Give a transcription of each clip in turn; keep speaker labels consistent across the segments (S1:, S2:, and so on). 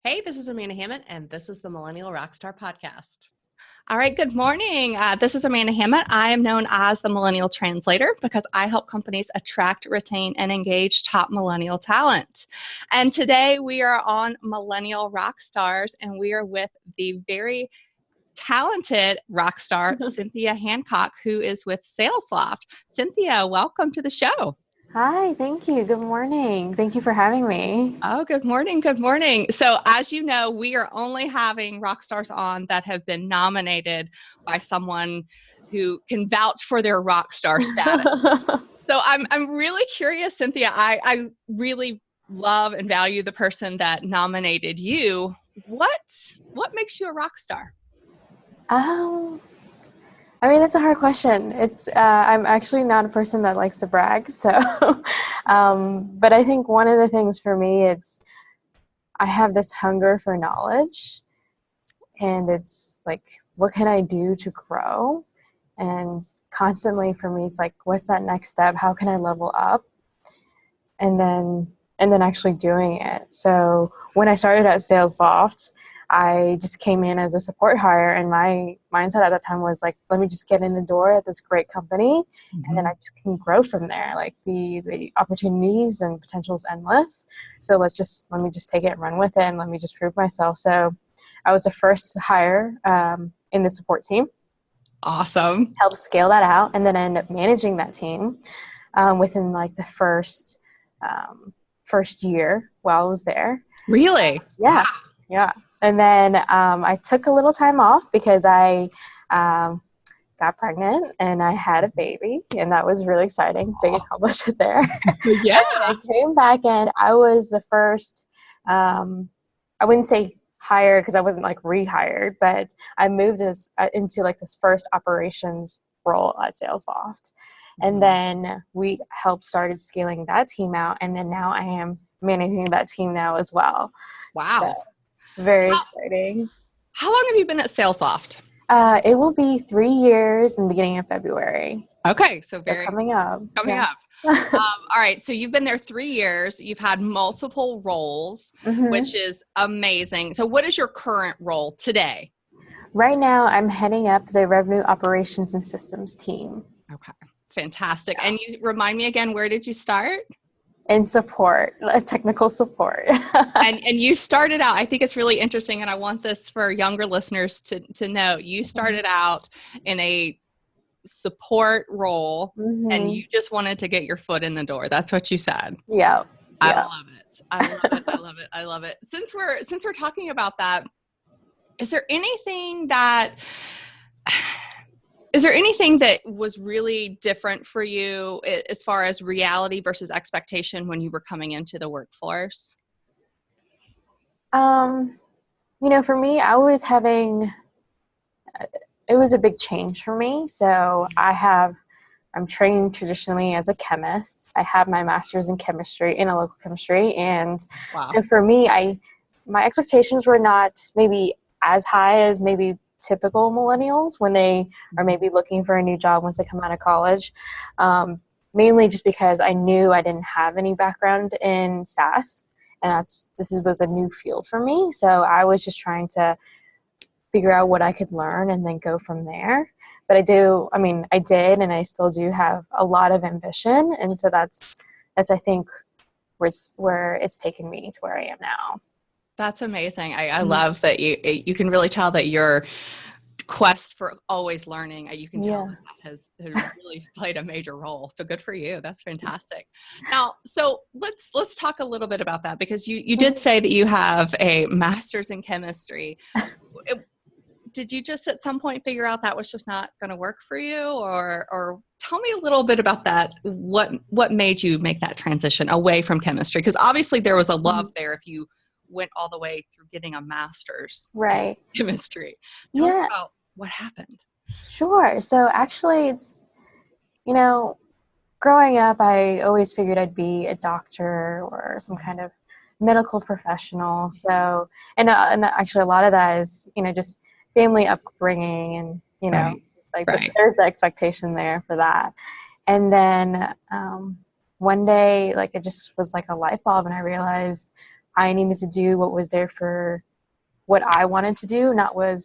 S1: Hey, this is Amanda Hammett, and this is the Millennial Rockstar podcast. All right, good morning. This is Amanda Hammett. I am known as the Millennial Translator because I help companies attract, retain, and engage top millennial talent. And today we are on Millennial Rockstars, and we are with the very talented rock star, Cynthia Hancock, who is with SalesLoft. Cynthia, welcome to the show.
S2: Hi, thank you. Good morning. Thank you for having me.
S1: Oh, good morning. Good morning. So as you know, we are only having rock stars on that have been nominated by someone who can vouch for their rock star status. So I'm really curious, Cynthia. I really love and value the person that nominated you. What makes you a rock star?
S2: That's a hard question. I'm actually not a person that likes to brag, so but I think one of the things for me, I have this hunger for knowledge, and it's like, what can I do to grow? And constantly for me, it's like, what's that next step? How can I level up? And then actually doing it. So when I started at SalesLoft, I just came in as a support hire, and my mindset at that time was like, let me just get in the door at this great company, and then I just can grow from there. Like the opportunities and potential is endless. So let me just take it and run with it, and let me just prove myself. So I was the first hire in the support team.
S1: Awesome.
S2: Helped scale that out, and then I ended up managing that team within like the first year while I was there.
S1: Really?
S2: Yeah.
S1: Wow.
S2: Yeah. And then I took a little time off because I got pregnant and I had a baby, and that was really exciting. Big accomplishment there.
S1: Yeah.
S2: I came back, and I was the first, I wouldn't say hired because I wasn't like rehired, but I moved into like this first operations role at SalesLoft. And then we helped started scaling that team out, and then now I am managing that team now as well.
S1: Wow.
S2: So, very exciting.
S1: How long have you been at SalesLoft?
S2: It will be 3 years in the beginning of February.
S1: Okay, so
S2: coming up.
S1: All right, so you've been there 3 years. You've had multiple roles, which is amazing. So what is your current role today?
S2: Right now, I'm heading up the revenue operations and systems team.
S1: Okay, fantastic. Yeah. And you remind me again, where did you start?
S2: In support, technical support.
S1: and you started out, I think it's really interesting, and I want this for younger listeners to know, you started out in a support role and you just wanted to get your foot in the door. That's what you said.
S2: Yeah.
S1: I love it. I love it. Since we're talking about that, is there anything that was really different for you as far as reality versus expectation when you were coming into the workforce?
S2: For me, it was a big change for me. So I'm trained traditionally as a chemist. I have my master's in chemistry, in local chemistry. And So for me, my expectations were not maybe as high as maybe typical millennials when they are maybe looking for a new job once they come out of college. Mainly just because I knew I didn't have any background in SaaS, and this was a new field for me. So I was just trying to figure out what I could learn and then go from there. But I did, and I still do have a lot of ambition. And so that's I think where it's taken me to where I am now.
S1: That's amazing. I love that you can really tell that your quest for always learning, you can tell that has really played a major role. So good for you. That's fantastic. Now, so let's talk a little bit about that, because you did say that you have a master's in chemistry. Did you just at some point figure out that was just not going to work for you, or tell me a little bit about that? What made you make that transition away from chemistry? Because obviously there was a love there if you went all the way through getting a master's in chemistry. Tell me about what happened.
S2: Sure. So actually it's, growing up, I always figured I'd be a doctor or some kind of medical professional. So, and actually a lot of that is, just family upbringing and, there's the expectation there for that. And then one day, it just was like a light bulb, and I realized, I needed to do what was there for what I wanted to do, not what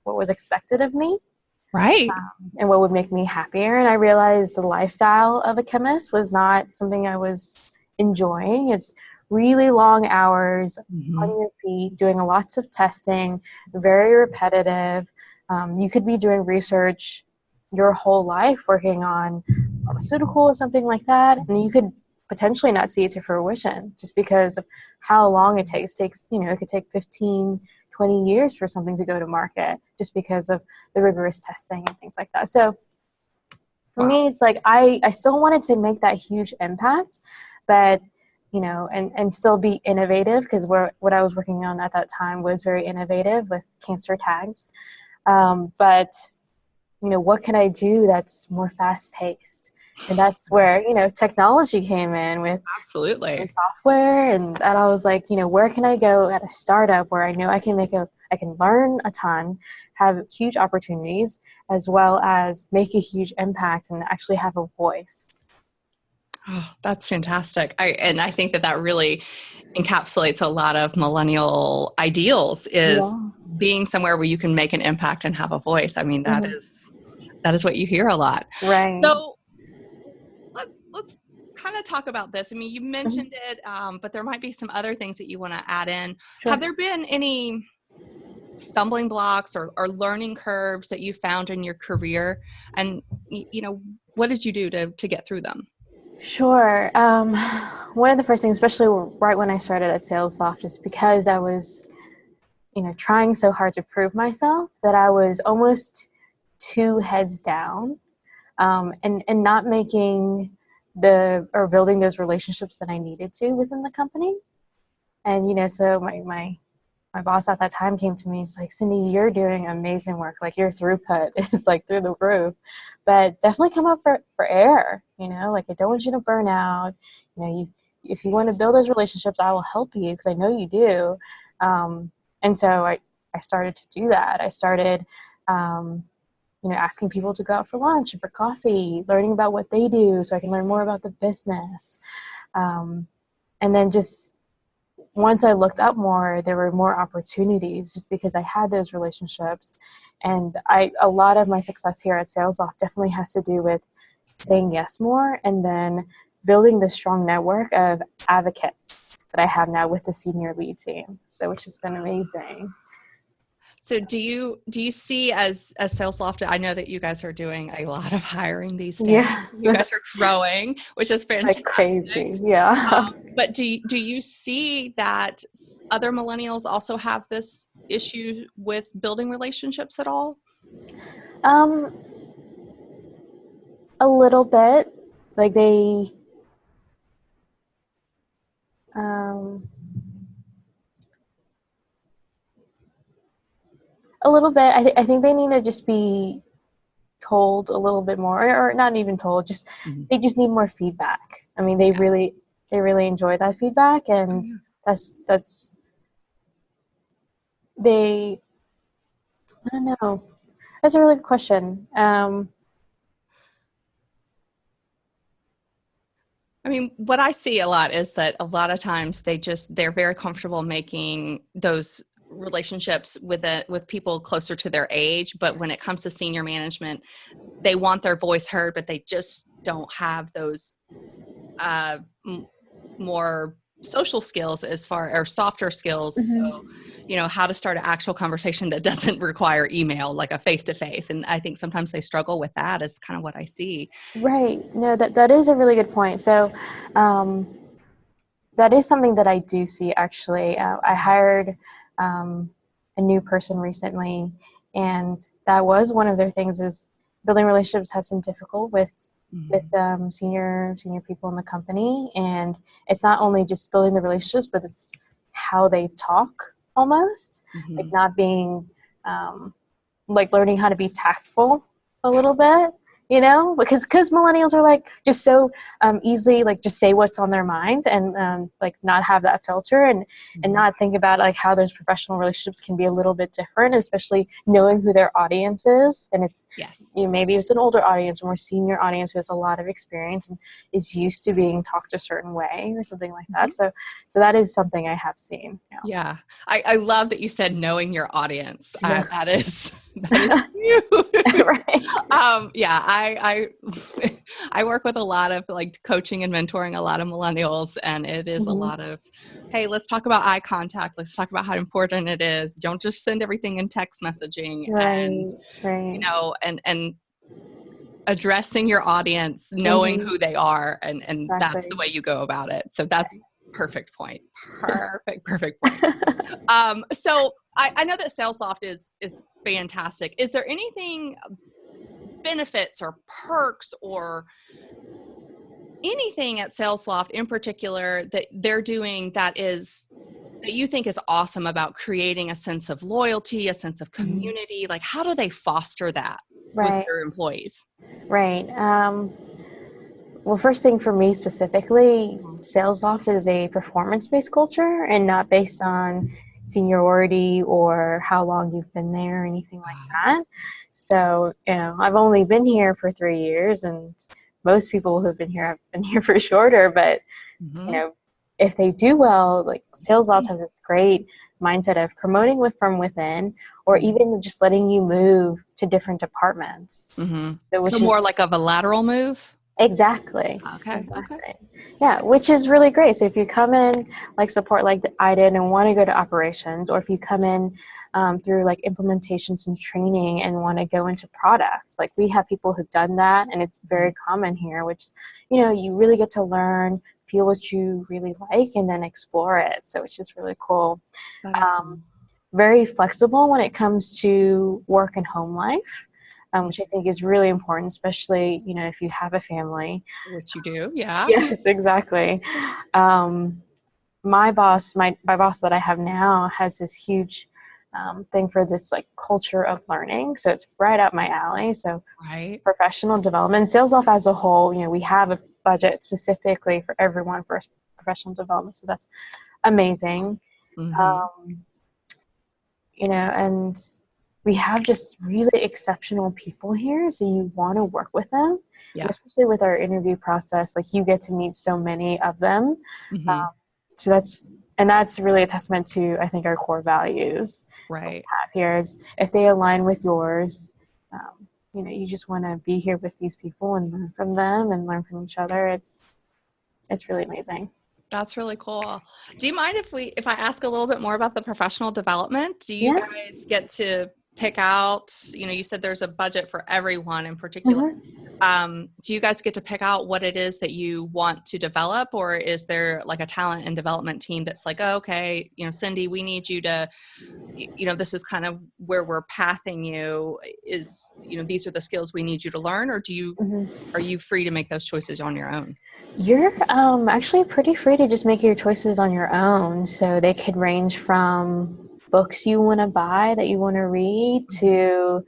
S2: was expected of me.
S1: Right.
S2: And what would make me happier. And I realized the lifestyle of a chemist was not something I was enjoying. It's really long hours on your feet, doing lots of testing, very repetitive. You could be doing research your whole life working on pharmaceutical or something like that, and you could potentially not see it to fruition just because of how long it takes. It could take 15, 20 years for something to go to market just because of the rigorous testing and things like that. So for me, it's like I still wanted to make that huge impact, but and still be innovative, because what I was working on at that time was very innovative with cancer tags. But what can I do that's more fast paced? And that's where, technology came in with
S1: Absolutely
S2: software. And I was like, where can I go at a startup where I know I can learn a ton, have huge opportunities, as well as make a huge impact and actually have a voice.
S1: Oh, that's fantastic. I think that really encapsulates a lot of millennial ideals, is being somewhere where you can make an impact and have a voice. I mean, that is what you hear a lot.
S2: Right.
S1: So let's kind of talk about this. I mean, you mentioned it, but there might be some other things that you want to add in.
S2: Sure.
S1: Have there been any stumbling blocks or learning curves that you found in your career? And, what did you do to get through them?
S2: Sure. One of the first things, especially right when I started at SalesLoft, is because I was, trying so hard to prove myself that I was almost 2 heads down, and not making or building those relationships that I needed to within the company. And, so my boss at that time came to me. He's like, "Cindy, you're doing amazing work. Like, your throughput is like through the roof, but definitely come up for air. Like, I don't want you to burn out. If you want to build those relationships, I will help you because I know you do." And so I started to do that. I started, asking people to go out for lunch and for coffee, learning about what they do so I can learn more about the business. And then just once I looked up more, there were more opportunities just because I had those relationships. And a lot of my success here at SalesLoft definitely has to do with saying yes more, and then building the strong network of advocates that I have now with the senior lead team. So, which has been amazing.
S1: So do you see as SalesLoft, I know that you guys are doing a lot of hiring these days.
S2: Yes.
S1: You guys are growing, which is fantastic.
S2: Like crazy. Yeah.
S1: But do you see that other millennials also have this issue with building relationships at all?
S2: A little bit. Like they a little bit. I think they need to just be told a little bit more, or not even told. Just they just need more feedback. I mean, they really enjoy that feedback, and that's they. I don't know. That's a really good question.
S1: I mean, what I see a lot is that a lot of times they're very comfortable making those relationships with people closer to their age, but when it comes to senior management, they want their voice heard, but they just don't have those more social skills or softer skills. So, how to start an actual conversation that doesn't require email, like a face-to-face. And I think sometimes they struggle with that, is kind of what I see.
S2: Right. No, that is a really good point. So that is something that I do see, actually. I hired a new person recently, and that was one of their things, is building relationships has been difficult with senior people in the company. And it's not only just building the relationships, but it's how they talk almost, like not being like learning how to be tactful a little bit, because millennials are like just so easily like just say what's on their mind and like not have that filter and not think about like how those professional relationships can be a little bit different, especially knowing who their audience is. And it's maybe it's an older audience, a more senior audience who has a lot of experience and is used to being talked a certain way or something like that. So that is something I have seen.
S1: Yeah. I love that you said knowing your audience. That is you.
S2: Right.
S1: I work with a lot of like coaching and mentoring a lot of millennials, and it is a lot of, hey, let's talk about eye contact. Let's talk about how important it is. Don't just send everything in text messaging, and addressing your audience, knowing who they are, and that's the way you go about it. So that's perfect point. Perfect point. So I know that SalesLoft is fantastic. Is there anything, benefits or perks or anything at SalesLoft in particular that they're doing that you think is awesome about creating a sense of loyalty, a sense of community? Like, how do they foster that with their employees?
S2: Right. Well, first thing for me specifically, SalesLoft is a performance-based culture and not based on seniority or how long you've been there or anything like that. So, I've only been here for 3 years, and most people who've been here have been here for shorter, but, if they do well, like SalesLoft has this great mindset of promoting from within, or even just letting you move to different departments.
S1: So more like of a lateral move?
S2: Exactly.
S1: Okay.
S2: Yeah, which is really great. So if you come in like support like I did and want to go to operations, or if you come in through like implementations and training and want to go into products, like we have people who've done that, and it's very common here, which, you really get to learn, feel what you really like, and then explore it. So it's just really cool.
S1: Cool.
S2: Very flexible when it comes to work and home life. Which I think is really important, especially, if you have a family.
S1: Which you do, yeah.
S2: Yes, exactly. My boss that I have now has this huge thing for this like culture of learning. So it's right up my alley. So professional development, SalesLoft as a whole, we have a budget specifically for everyone for professional development. So that's amazing. And we have just really exceptional people here, so you want to work with them. Yeah. Especially with our interview process, like you get to meet so many of them. So that's really a testament to, I think, our core values. Right. We have here is if they align with yours, you just want to be here with these people and learn from them and learn from each other. It's really amazing.
S1: That's really cool. Do you mind if I ask a little bit more about the professional development? Do you guys get to pick out, you said there's a budget for everyone in particular. Do you guys get to pick out what it is that you want to develop, or is there like a talent and development team that's like, oh, okay, Cindy, we need you to, this is kind of where we're pathing you is, these are the skills we need you to learn, or are you free to make those choices on your own?
S2: You're actually pretty free to just make your choices on your own. So they could range from books you want to buy that you want to read to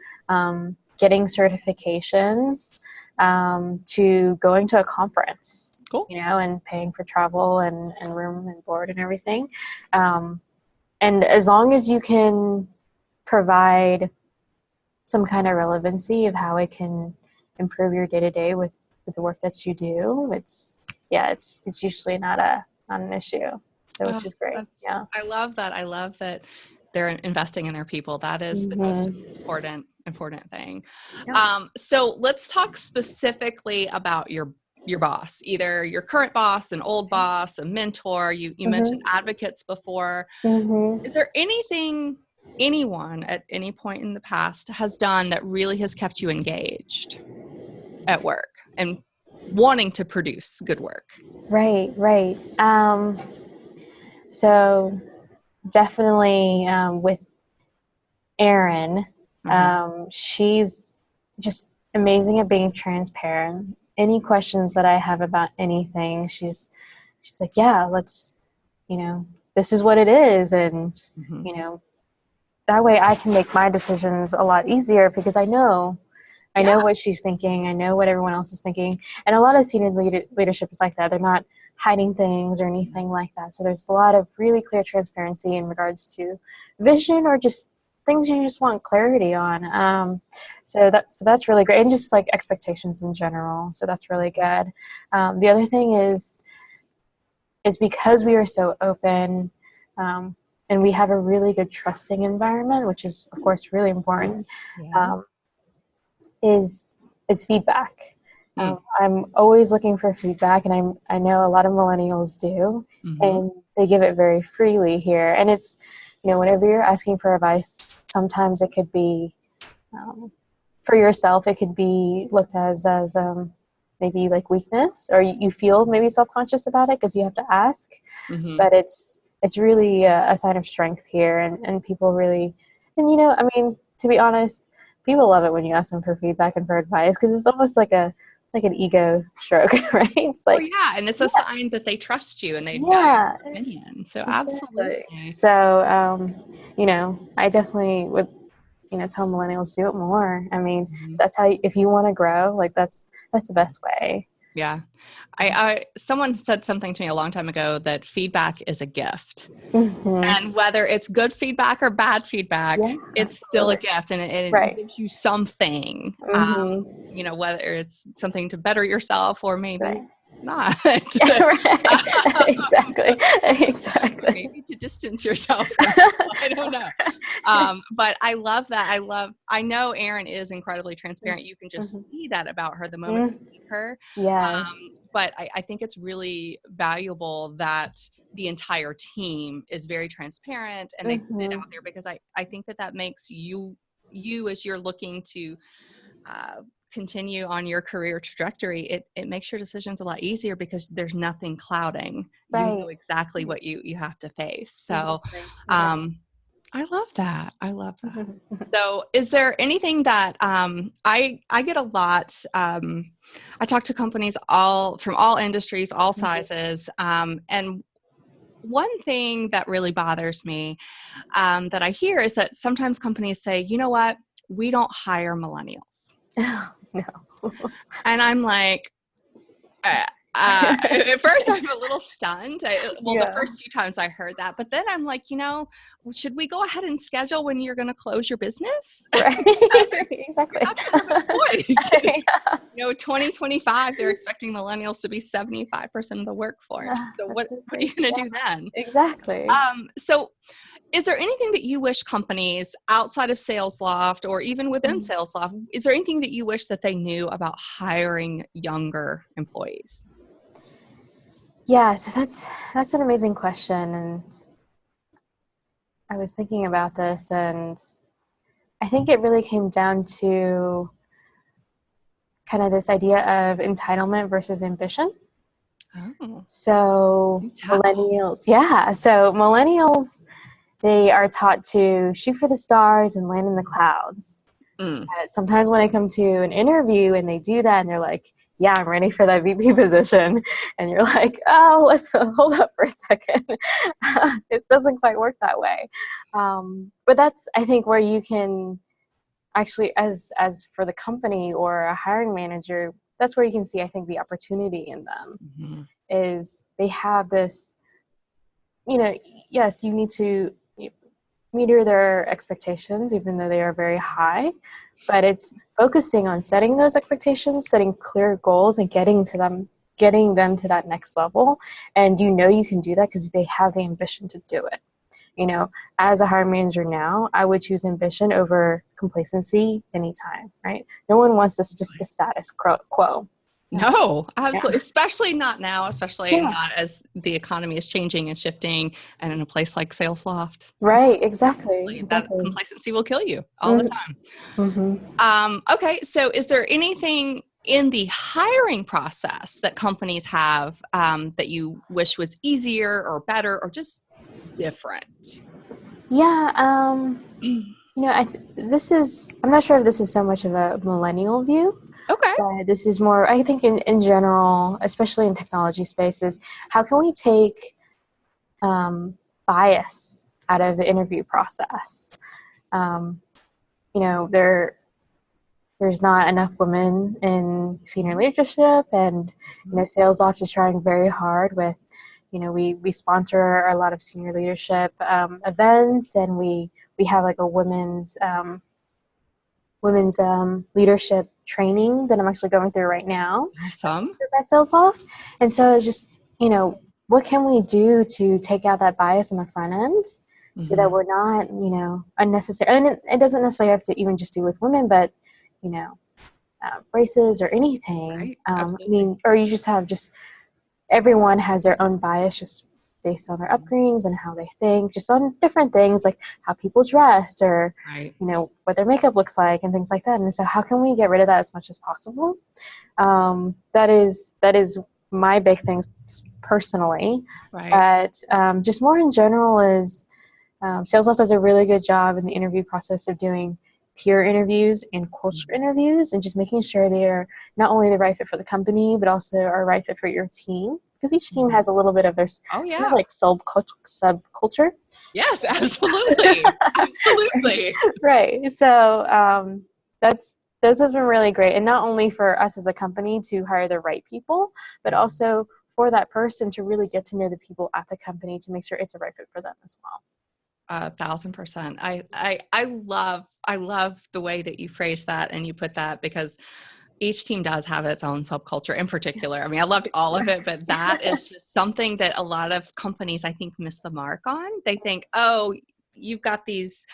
S2: getting certifications to going to a conference. Cool. And paying for travel and room and board and everything. And as long as you can provide some kind of relevancy of how it can improve your day-to-day with the work that you do, it's usually not an issue. So which is great. Yeah.
S1: I love that they're investing in their people. That is the most important thing. Yeah. So let's talk specifically about your boss, either your current boss, an old boss, a mentor. You mentioned advocates before. Is there anything anyone at any point in the past has done that really has kept you engaged at work and wanting to produce good work?
S2: Right. So definitely with Erin, she's just amazing at being transparent. Any questions that I have about anything, she's like, yeah, let's, this is what it is. And, that way I can make my decisions a lot easier because I know I know what she's thinking. I know what everyone else is thinking. And a lot of senior leadership is like that. They're not hiding things or anything like that. So there's a lot of really clear transparency in regards to vision or just things you just want clarity on. So that's really great. And just like expectations in general. So that's really good. The other thing is because we are so open, and we have a really good trusting environment, which is of course really important, is feedback. I'm always looking for feedback, and I know a lot of millennials do, and they give it very freely here. And it's, whenever you're asking for advice, sometimes it could be, for yourself, it could be looked as maybe like weakness, or you feel maybe self-conscious about it because you have to ask, but it's really a sign of strength here, and people really, and I mean, to be honest, people love it when you ask them for feedback and for advice, because it's almost like an ego stroke, right? It's like,
S1: and it's a sign that they trust you and they value your opinion. So absolutely.
S2: So, I definitely would, tell millennials, do it more. I mean, that's how, if you want to grow, like that's the best way.
S1: Yeah. Someone said something to me a long time ago that feedback is a gift. And whether it's good feedback or bad feedback, it's still a gift, and it gives you something, whether it's something to better yourself or maybe not.
S2: Exactly.
S1: Maybe to distance yourself from people. I don't know. But I love that. I know Erin is incredibly transparent. You can just see that about her the moment you meet her.
S2: Yes.
S1: But I think it's really valuable that the entire team is very transparent and they put it out there, because I think that makes you as you're looking to continue on your career trajectory, it makes your decisions a lot easier because there's nothing clouding. You know exactly what you have to face. So I love that. So is there anything that I get a lot, I talk to companies from all industries, all sizes, and one thing that really bothers me that I hear is that sometimes companies say, you know what, we don't hire millennials.
S2: No.
S1: And I'm like, at first I'm a little stunned. The first few times I heard that, but then I'm like, should we go ahead and schedule when you're going to close your business?
S2: Right. Exactly.
S1: You're not gonna have a choice. 2025, they're expecting millennials to be 75% of the workforce. So what are you going to do then?
S2: Exactly.
S1: So is there anything that you wish companies outside of SalesLoft or even within SalesLoft, is there anything that you wish that they knew about hiring younger employees?
S2: Yeah, so that's an amazing question, and I was thinking about this, and I think it really came down to kind of this idea of entitlement versus ambition.
S1: Oh.
S2: So millennials, they are taught to shoot for the stars and land in the clouds. Sometimes when I come to an interview and they do that and they're like, yeah, I'm ready for that VP position. And you're like, oh, let's hold up for a second. It doesn't quite work that way. But that's, I think, where you can actually, as for the company or a hiring manager, that's where you can see, I think, the opportunity in them is they have this, yes, you need to meter their expectations, even though they are very high, but it's focusing on setting those expectations, setting clear goals, and getting them to that next level. And you can do that because they have the ambition to do it. As a hiring manager now, I would choose ambition over complacency anytime, right? No one wants this just the status quo.
S1: No, absolutely. Especially not now, especially not as the economy is changing and shifting, and in a place like SalesLoft.
S2: Right, exactly.
S1: That complacency will kill you all the time. Okay, so is there anything in the hiring process that companies have that you wish was easier or better or just different?
S2: Yeah, I'm not sure if this is so much of a millennial view.
S1: Okay.
S2: But this is more, I think, in general, especially in technology spaces, how can we take bias out of the interview process? there's not enough women in senior leadership, and Sales Loft is trying very hard with, we sponsor a lot of senior leadership events, and we have like a women's leadership training that I'm actually going through right now.
S1: Awesome.
S2: By Sales Loft. And so just, what can we do to take out that bias on the front end so that we're not, unnecessary. And it doesn't necessarily have to even just do with women, but, races or anything.
S1: Right.
S2: Or you just have everyone has their own bias just based on their upbringings and how they think, just on different things like how people dress or, what their makeup looks like and things like that. And so how can we get rid of that as much as possible? That is my big thing personally.
S1: Right.
S2: But just more in general is Sales Loft does a really good job in the interview process of doing peer interviews and culture interviews and just making sure they're not only the right fit for the company, but also are right fit for your team. Because each team has a little bit of their like subculture.
S1: Yes, absolutely. Absolutely.
S2: Right. So this has been really great. And not only for us as a company to hire the right people, but also for that person to really get to know the people at the company to make sure it's a right fit for them as well.
S1: 1,000%. I love the way that you phrase that and you put that, because each team does have its own subculture in particular. I loved all of it, but that is just something that a lot of companies, I think, miss the mark on. They think, oh, you've got these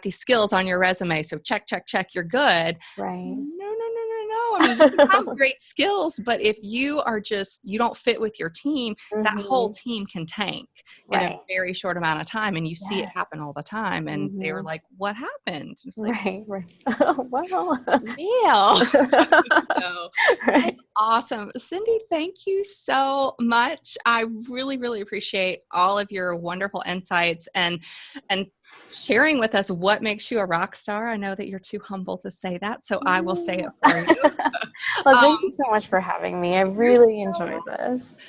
S1: skills on your resume, so check, you're good.
S2: Right.
S1: No. You can have great skills, but if you don't fit with your team, that whole team can tank in a very short amount of time. And you see it happen all the time. And they were like, what happened? It's like,
S2: right. Well,
S1: so, that's awesome. Cindy, thank you so much. I really, really appreciate all of your wonderful insights and sharing with us what makes you a rock star. I know that you're too humble to say that, so I will say it for you.
S2: Well, thank you so much for having me. I really enjoyed this.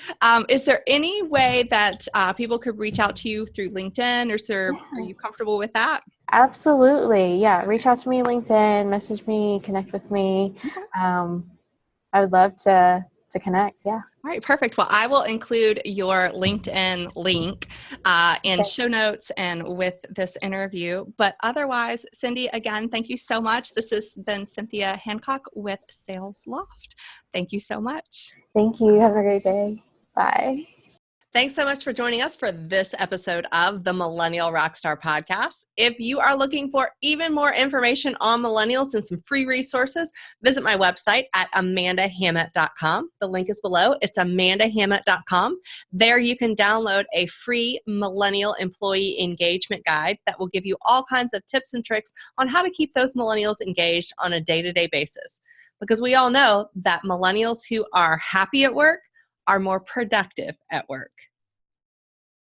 S1: Is there any way that people could reach out to you through LinkedIn, or are you comfortable with that?
S2: Absolutely. Yeah. Reach out to me, LinkedIn, message me, connect with me. Okay. I would love to connect. Yeah.
S1: All right, perfect. Well, I will include your LinkedIn link in show notes and with this interview. But otherwise, Cindy, again, thank you so much. This has been Cynthia Hancock with Sales Loft. Thank you so much.
S2: Thank you. Have a great day. Bye.
S1: Thanks so much for joining us for this episode of the Millennial Rockstar podcast. If you are looking for even more information on millennials and some free resources, visit my website at amandahammett.com. The link is below. It's amandahammett.com. There you can download a free millennial employee engagement guide that will give you all kinds of tips and tricks on how to keep those millennials engaged on a day-to-day basis. Because we all know that millennials who are happy at work are more productive at work.